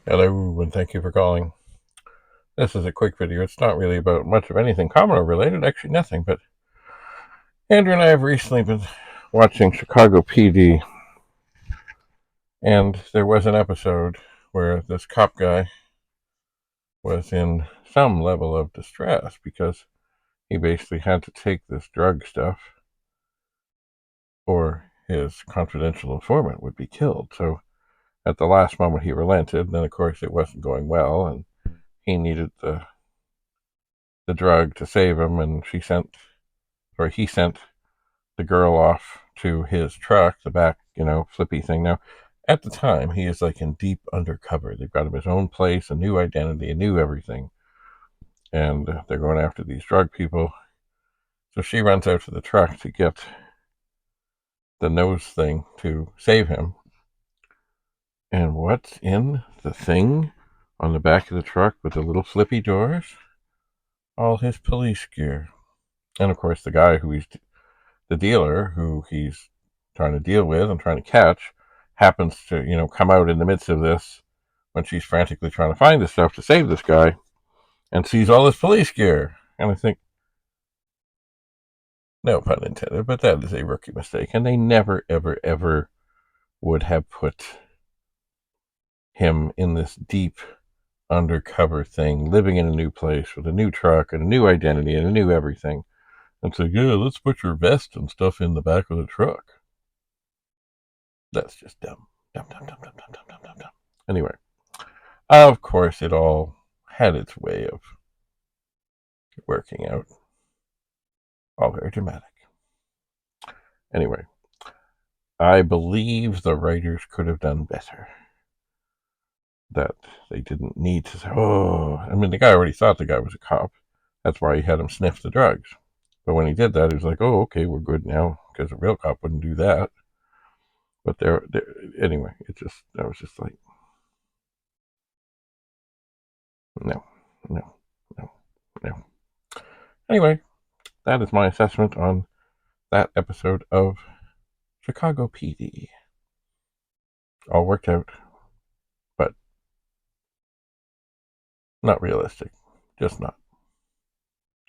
Hello, and thank you for calling. This is a quick video. It's not really about much of anything Commodore related, actually nothing, but Andrew and I have recently been watching Chicago PD, and there was an episode where this cop guy was in some level of distress because he basically had to take this drug stuff or his confidential informant would be killed. So at the last moment he relented, and then of course it wasn't going well, and he needed the drug to save him, and he sent the girl off to his truck, the back, flippy thing. Now, at the time, he is like in deep undercover. They've got him his own place, a new identity, a new everything, and they're going after these drug people. So she runs out to the truck to get the nose thing to save him. And what's in the thing on the back of the truck with the little flippy doors? All his police gear. And of course, the guy the dealer who he's trying to deal with and trying to catch happens to, come out in the midst of this when she's frantically trying to find this stuff to save this guy and sees all this police gear. And I think, no pun intended, but that is a rookie mistake. And they never, ever, ever would have put him in this deep undercover thing, living in a new place with a new truck and a new identity and a new everything. And say, yeah, let's put your vest and stuff in the back of the truck. That's just dumb. Dumb, dumb, dumb, dumb, dumb, dumb, dumb, dumb, dumb. Anyway, of course, it all had its way of working out. All very dramatic. Anyway, I believe the writers could have done better. That they didn't need to say, oh, I mean, the guy already thought the guy was a cop. That's why he had him sniff the drugs. But when he did that, he was like, oh, okay, we're good now, because a real cop wouldn't do that. But anyway, I was just like, no, no, no, no. Anyway, that is my assessment on that episode of Chicago PD. All worked out, but not realistic. Just not.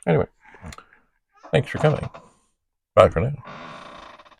Anyway, thanks for coming. Bye for now.